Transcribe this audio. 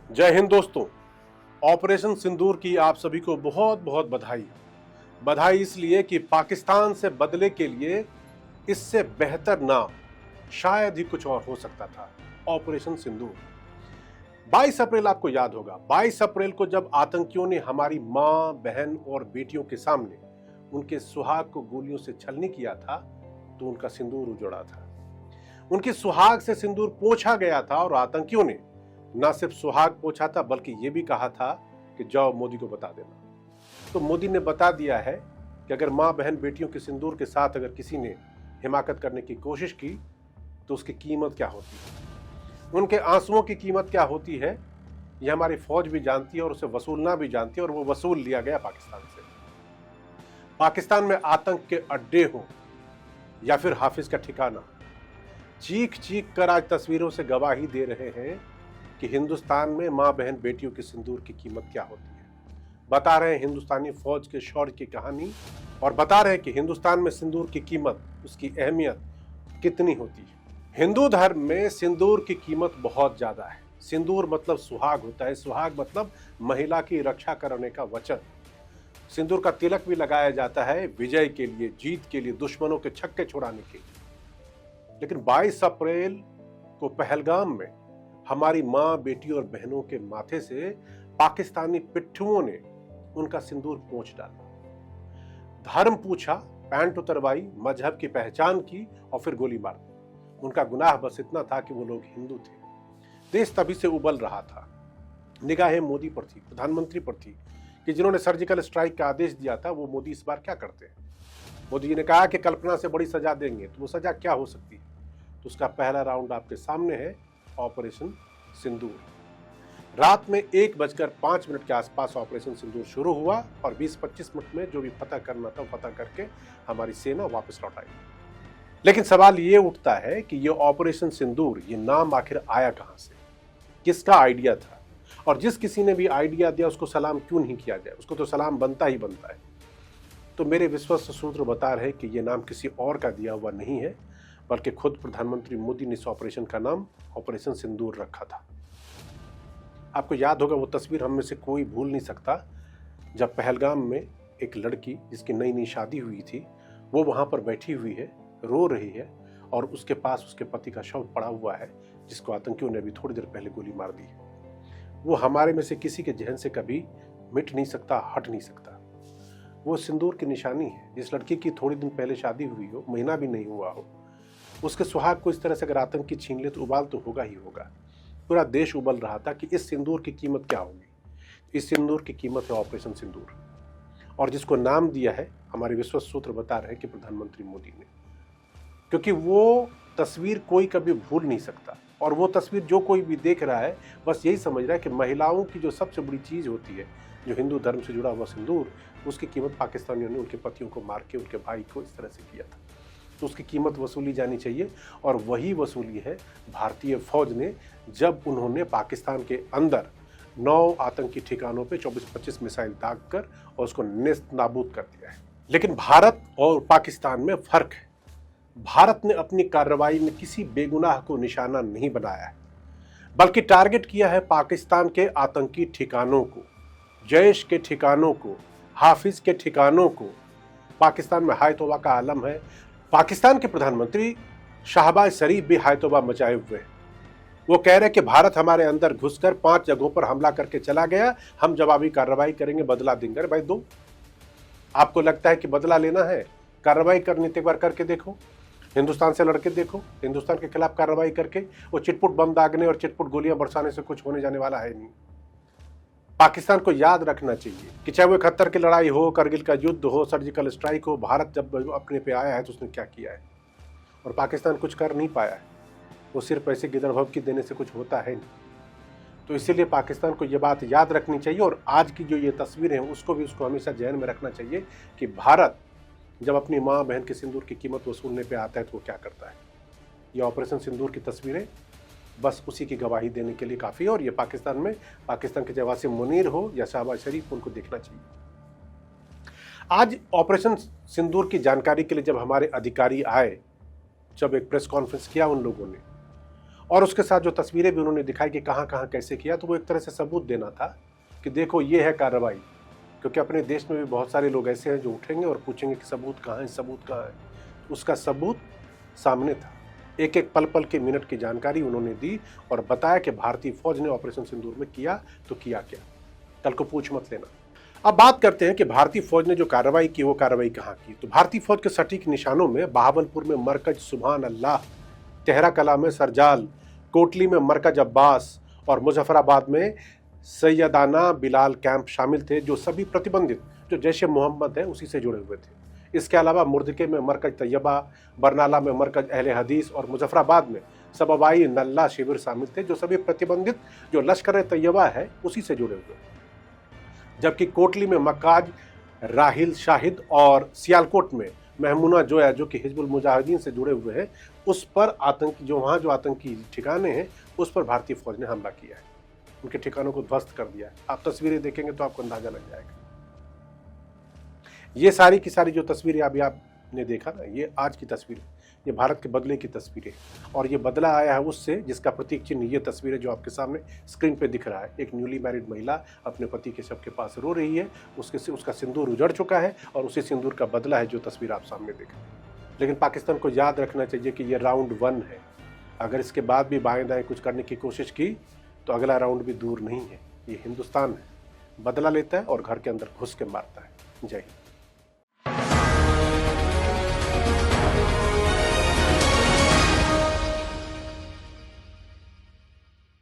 जय हिंद दोस्तों। ऑपरेशन सिंदूर की आप सभी को बहुत बहुत बधाई। बधाई इसलिए कि पाकिस्तान से बदले के लिए इससे बेहतर नाम शायद ही कुछ और हो सकता था। ऑपरेशन सिंदूर 22 अप्रैल आपको याद होगा। 22 अप्रैल को जब आतंकियों ने हमारी मां, बहन और बेटियों के सामने उनके सुहाग को गोलियों से छलनी किया था तो उनका सिंदूर उजड़ा था। उनकी सुहाग से सिंदूर पोंछा गया था और आतंकियों ने न सिर्फ सुहाग पोंछा था बल्कि यह भी कहा था कि जाओ मोदी को बता देना। तो मोदी ने बता दिया है कि अगर मां, बहन, बेटियों के सिंदूर के साथ अगर किसी ने हिमाकत करने की कोशिश की तो उसकी कीमत क्या होती है, उनके आंसुओं की कीमत क्या होती है, यह हमारी फौज भी जानती है और उसे वसूलना भी जानती है और वो वसूल लिया गया पाकिस्तान से। पाकिस्तान में आतंक के अड्डे हो या फिर हाफिज का ठिकाना, चीख चीख कर आज तस्वीरों से गवाही दे रहे हैं कि हिंदुस्तान में मां, बहन, बेटियों के सिंदूर की कीमत क्या होती है। बता रहे हैं हिंदुस्तानी फौज के शौर्य की कहानी और बता रहे हैं कि हिंदुस्तान में सिंदूर की कीमत, उसकी अहमियत कितनी होती है। हिंदू धर्म में सिंदूर की कीमत बहुत ज्यादा है। सिंदूर मतलब सुहाग होता है। सुहाग मतलब महिला की रक्षा करने का वचन। सिंदूर का तिलक भी लगाया जाता है विजय के लिए, जीत के लिए, दुश्मनों के छक्के छुड़ाने के लिए। लेकिन 22 अप्रैल को पहलगाम में हमारी मां, बेटी और बहनों के माथे से पाकिस्तानी पिट्ठुओं ने उनका सिंदूर पोंछ डाला। धर्म पूछा, पैंट उतरवाई, मजहब की पहचान की और फिर गोली मार दी। उनका गुनाह बस इतना था कि वो लोग हिंदू थे। देश तभी से उबल रहा था। निगाहें मोदी पर थी, प्रधानमंत्री पर थी कि जिन्होंने सर्जिकल स्ट्राइक का आदेश दिया था वो मोदी इस बार क्या करते हैं। मोदी जी ने कहा कि कल्पना से बड़ी सजा देंगे, तो वो सजा क्या हो सकती है। तो उसका पहला राउंड आपके सामने है, ऑपरेशन सिंदूर। रात में 1:05 के आसपास ऑपरेशन सिंदूर शुरू हुआ और 20-25 मिनट में जो भी फतह करना था वो फतह करके हमारी सेना वापस लौट आई। लेकिन सवाल ये उठता है कि ये ऑपरेशन सिंदूर, ये नाम आखिर आया कहां से, किसका आइडिया था, और जिस किसी ने भी आइडिया दिया उसको सलाम क्यों नहीं किया जाए। उसको तो सलाम बनता ही बनता है। तो मेरे विश्वस्त सूत्र बता रहे कि यह नाम किसी और का दिया हुआ नहीं है, बल्कि खुद प्रधानमंत्री मोदी ने इस ऑपरेशन का नाम ऑपरेशन सिंदूर रखा था। आपको याद होगा वो तस्वीर हम में से कोई भूल नहीं सकता, जब पहलगाम में एक लड़की जिसकी नई नई शादी हुई थी वो वहां पर बैठी हुई है, रो रही है और उसके पास उसके पति का शव पड़ा हुआ है जिसको आतंकियों ने अभी थोड़ी देर पहले गोली मार दी है। वो हमारे में से किसी के जहन से कभी मिट नहीं सकता, हट नहीं सकता। वो सिंदूर की निशानी है। जिस लड़की की थोड़ी दिन पहले शादी हुई हो, महीना भी नहीं हुआ हो, उसके सुहाग को इस तरह से अगर आतंकी छीन ले तो उबाल तो होगा ही होगा। पूरा देश उबल रहा था कि इस सिंदूर की कीमत क्या होगी। इस सिंदूर की कीमत है ऑपरेशन सिंदूर, और जिसको नाम दिया है हमारे विश्वस्त सूत्र बता रहे हैं कि प्रधानमंत्री मोदी ने, क्योंकि वो तस्वीर कोई कभी भूल नहीं सकता। और वो तस्वीर जो कोई भी देख रहा है बस यही समझ रहा है कि महिलाओं की जो सबसे बड़ी चीज होती है, जो हिंदू धर्म से जुड़ा हुआ सिंदूर, उसकी कीमत पाकिस्तानियों ने उनके पतियों को मार के उनके भाई को इस तरह से किया था। तो उसकी कीमत वसूली जानी चाहिए, और वही वसूली है भारतीय फौज ने जब उन्होंने पाकिस्तान के अंदर 9 आतंकी ठिकानों पे 24-25 मिसाइल दाग कर और उसको नेस्त नाबूद कर दिया है। लेकिन भारत और पाकिस्तान में फर्क है। भारत ने अपनी कार्रवाई में किसी बेगुनाह को निशाना नहीं बनाया है, बल्कि टारगेट किया है पाकिस्तान के आतंकी ठिकानों को, जैश के ठिकानों को, हाफिज के ठिकानों को। पाकिस्तान में हाय तौबा का आलम है। पाकिस्तान के प्रधानमंत्री शहबाज शरीफ भी हाय तौबा मचाए हुए हैं। वो कह रहे हैं कि भारत हमारे अंदर घुसकर 5 जगहों पर हमला करके चला गया, हम जवाबी कार्रवाई करेंगे, बदला देंगे। अरे भाई दो, आपको लगता है कि बदला लेना है, कार्रवाई करनी तो एक बार करके देखो। हिंदुस्तान से लड़के देखो, हिंदुस्तान के खिलाफ कार्रवाई करके। वो चिटपुट बम दागने और चिटपुट गोलियां बरसाने से कुछ होने जाने वाला है नहीं। पाकिस्तान को याद रखना चाहिए कि चाहे वो 71 की लड़ाई हो, करगिल का युद्ध हो, सर्जिकल स्ट्राइक हो, भारत जब अपने पे आया है तो उसने क्या किया है, और पाकिस्तान कुछ कर नहीं पाया है। वो सिर्फ ऐसे गिदड़ देने से कुछ होता है नहीं। तो इसीलिए पाकिस्तान को ये बात याद रखनी चाहिए, और आज की जो ये तस्वीरें हैं उसको भी उसको हमेशा ध्यान में रखना चाहिए कि भारत जब अपनी माँ, बहन के सिंदूर की कीमत वसूलने पे आता है तो वो क्या करता है। ये ऑपरेशन सिंदूर की तस्वीरें बस उसी की गवाही देने के लिए काफ़ी है, और ये पाकिस्तान में पाकिस्तान के जवासी मुनीर हो या शहबाज शरीफ, उनको देखना चाहिए। आज ऑपरेशन सिंदूर की जानकारी के लिए जब हमारे अधिकारी आए, जब एक प्रेस कॉन्फ्रेंस किया उन लोगों ने, और उसके साथ जो तस्वीरें भी उन्होंने दिखाई कि कहाँ कहाँ कैसे किया, तो वो एक तरह से सबूत देना था कि देखो ये है कार्रवाई। क्योंकि अपने देश में भी बहुत सारे लोग ऐसे हैं जो उठेंगे और पूछेंगे कि सबूत कहाँ है, सबूत कहाँ है। उसका सबूत सामने था। एक एक पल पल के मिनट की जानकारी उन्होंने दी और बताया कि भारतीय फौज ने ऑपरेशन सिंदूर में किया तो किया क्या, कल को पूछ मत लेना। अब बात करते हैं कि भारतीय फौज ने जो कार्रवाई की वो कार्रवाई कहाँ की। तो भारतीय फौज के सटीक निशानों में बहावलपुर में मरकज सुभान अल्लाह, तेहरा कला में सरजाल, कोटली में मरकज अब्बास और मुजफ्फराबाद में सैयदाना बिलाल कैंप शामिल थे, जो सभी प्रतिबंधित जो जैश ए मोहम्मद है उसी से जुड़े हुए थे। इसके अलावा मुर्दके में मरकज तैयबा, बरनाला में मरकज अहले हदीस और मुजफ्फराबाद में सबवाई नल्ला शिविर शामिल थे, जो सभी प्रतिबंधित जो लश्कर तैयबा है उसी से जुड़े हुए। जबकि कोटली में मक्काज, राहिल शाहिद और सियालकोट में महमूना जोया जो कि हिजबुल मुजाहिदीन से जुड़े हुए हैं, उस पर आतंकी जो आतंकी ठिकाने हैं उस पर भारतीय फौज ने हमला किया है, उनके ठिकानों को ध्वस्त कर दिया है। आप तस्वीरें देखेंगे तो आपको अंदाजा लग जाएगा। ये सारी की सारी जो तस्वीरें अभी आपने देखा ना, ये आज की तस्वीर, ये भारत के बदले की तस्वीरें, और ये बदला आया है उससे जिसका प्रतीक चिन्ह ये तस्वीरें जो आपके सामने स्क्रीन पे दिख रहा है। एक न्यूली मैरिड महिला अपने पति के शव के पास रो रही है, उसका सिंदूर उजड़ चुका है और उसी सिंदूर का बदला है जो तस्वीर आप सामने देख रहे हैं। लेकिन पाकिस्तान को याद रखना चाहिए कि ये राउंड 1 है। अगर इसके बाद भी बाएं दाएं कुछ करने की कोशिश की तो अगला राउंड भी दूर नहीं है। ये हिंदुस्तान है, बदला लेता है और घर के अंदर घुस के मारता है। जय हिंद।